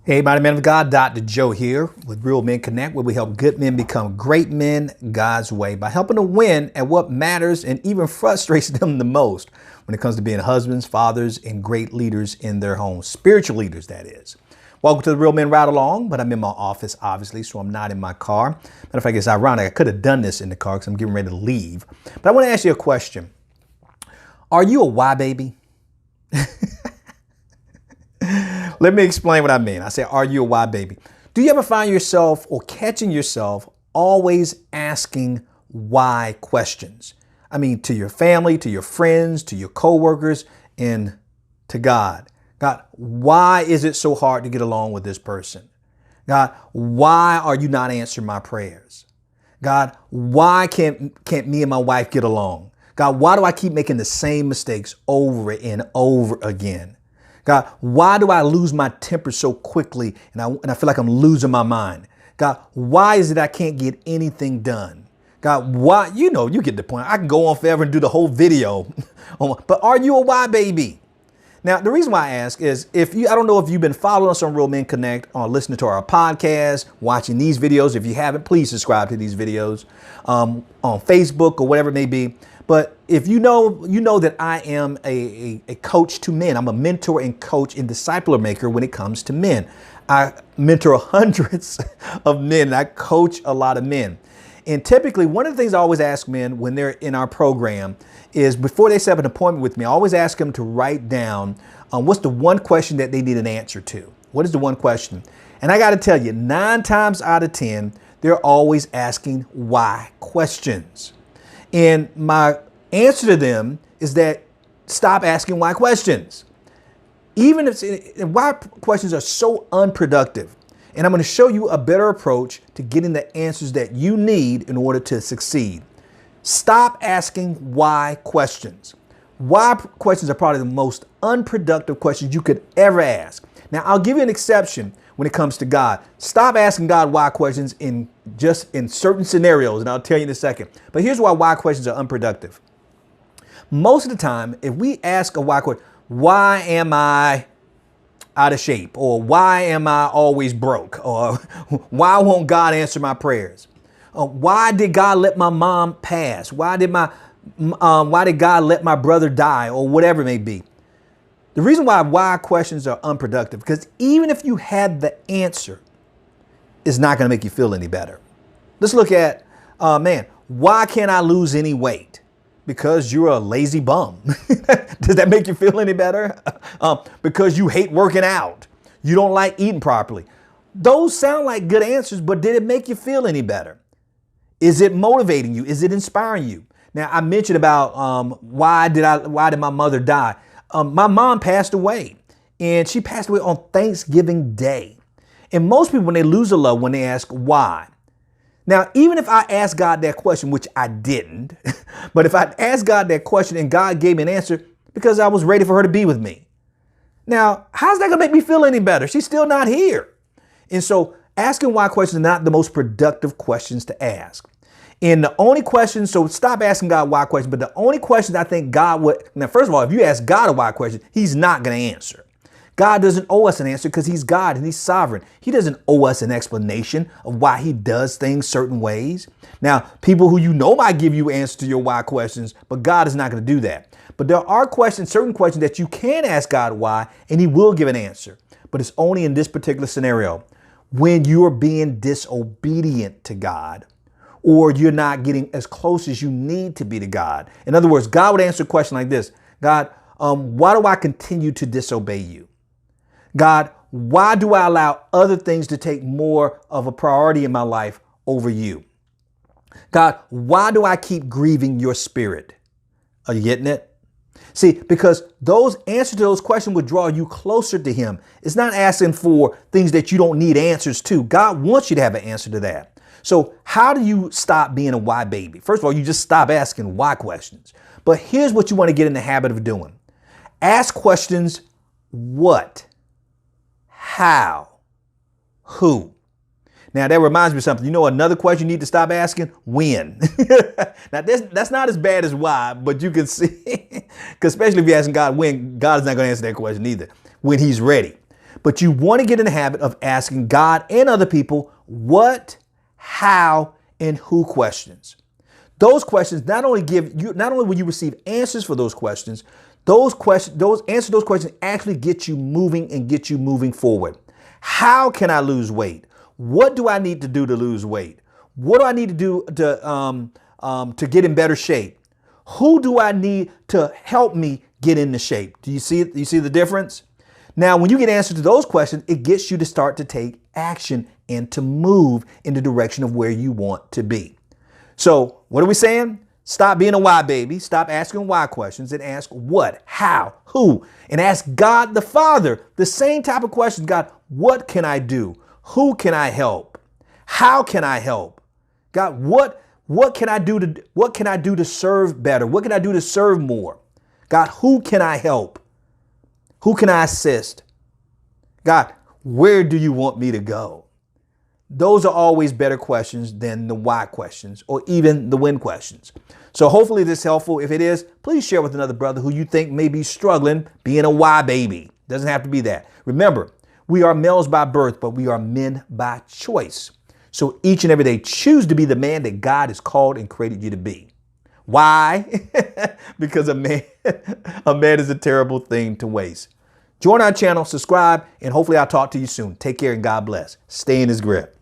Hey, mighty man of God, Dr. Joe here with Real Men Connect, where we help good men become great men God's way by helping them win at what matters and even frustrates them the most when it comes to being husbands, fathers, and great leaders in their homes, spiritual leaders, that is. Welcome to the Real Men Ride Along, but I'm in my office, obviously, so I'm not in my car. Matter of fact, it's ironic. I could have done this in the car because I'm getting ready to leave. But I want to ask you a question. Are you a why baby? Let me explain what I mean. I say, are you a why baby? Do you ever find yourself or catching yourself always asking why questions? I mean, to your family, to your friends, to your coworkers, and to God. God, why is it so hard to get along with this person? God, why are you not answering my prayers? God, why can't me and my wife get along? God, why do I keep making the same mistakes over and over again? God, why do I lose my temper so quickly and I feel like I'm losing my mind? God, why is it I can't get anything done? God, why? You get the point. I can go on forever and do the whole video. But are you a why baby? Now, the reason why I ask is I don't know if you've been following us on Real Men Connect or listening to our podcast, watching these videos. If you haven't, please subscribe to these videos on Facebook or whatever it may be. But if you know that I am a coach to men. I'm a mentor and coach and discipler maker when it comes to men. I mentor hundreds of men and I coach a lot of men. And typically, one of the things I always ask men when they're in our program is before they set up an appointment with me, I always ask them to write down what's the one question that they need an answer to. What is the one question? And I got to tell you, 9 times out of 10, they're always asking why questions. And my answer to them is that stop asking why questions. Even if why questions are so unproductive. And I'm going to show you a better approach to getting the answers that you need in order to succeed. Stop asking why questions. Why questions are probably the most unproductive questions you could ever ask. Now, I'll give you an exception when it comes to God. Stop asking God why questions in certain scenarios, and I'll tell you in a second. But here's why questions are unproductive. Most of the time, if we ask a why question, why am I out of shape? Or why am I always broke? Or why won't God answer my prayers? Why did God let my mom pass? Why did God let my brother die? Or whatever it may be. The reason why questions are unproductive, because even if you had the answer, it's not going to make you feel any better. Let's look at, why can't I lose any weight? Because you're a lazy bum. Does that make you feel any better? Because you hate working out. You don't like eating properly. Those sound like good answers, but did it make you feel any better? Is it motivating you? Is it inspiring you? Now, I mentioned about why did my mother die? My mom passed away, and she passed away on Thanksgiving Day. And most people, when they lose a loved one, they ask why. Now, even if I asked God that question, which I didn't, but if I asked God that question and God gave me an answer because I was ready for her to be with me. Now, how's that going to make me feel any better? She's still not here. And so asking why questions are not the most productive questions to ask. And the only question, so stop asking God why questions, but the only questions I think God would, now, first of all, if you ask God a why question, he's not going to answer. God doesn't owe us an answer because he's God and he's sovereign. He doesn't owe us an explanation of why he does things certain ways. Now, people who might give you answers to your why questions, but God is not going to do that. But there are certain questions that you can ask God why, and he will give an answer. But it's only in this particular scenario when you're being disobedient to God or you're not getting as close as you need to be to God. In other words, God would answer a question like this. God, why do I continue to disobey you? God, why do I allow other things to take more of a priority in my life over you? God, why do I keep grieving your spirit? Are you getting it? See, because those answers to those questions would draw you closer to him. It's not asking for things that you don't need answers to. God wants you to have an answer to that. So how do you stop being a why baby? First of all, you just stop asking why questions. But here's what you want to get in the habit of doing. Ask questions, what? How? Who? Now that reminds me of something. Another question you need to stop asking? When? Now that's not as bad as why, but you can see, because especially if you're asking God when, God is not going to answer that question either. When he's ready. But you want to get in the habit of asking God and other people what, how, and who questions. Those questions not only will you receive answers for those questions, those answers to those questions actually get you moving and get you moving forward. How can I lose weight? What do I need to do to lose weight? What do I need to do to get in better shape? Who do I need to help me get into shape? Do you see it? Do you see the difference? Now, when you get answers to those questions, it gets you to start to take action and to move in the direction of where you want to be. So what are we saying? Stop being a why baby. Stop asking why questions and ask what, how, who, and ask God the Father the same type of questions. God, what can I do? Who can I help? How can I help? God, what can I do to serve better? What can I do to serve more? God, who can I help? Who can I assist? God, where do you want me to go? Those are always better questions than the why questions or even the when questions. So hopefully this is helpful. If it is, please share with another brother who you think may be struggling being a why baby. Doesn't have to be that. Remember, we are males by birth, but we are men by choice. So each and every day, choose to be the man that God has called and created you to be. Why? Because a man is a terrible thing to waste. Join our channel, subscribe, and hopefully I'll talk to you soon. Take care and God bless. Stay in his grip.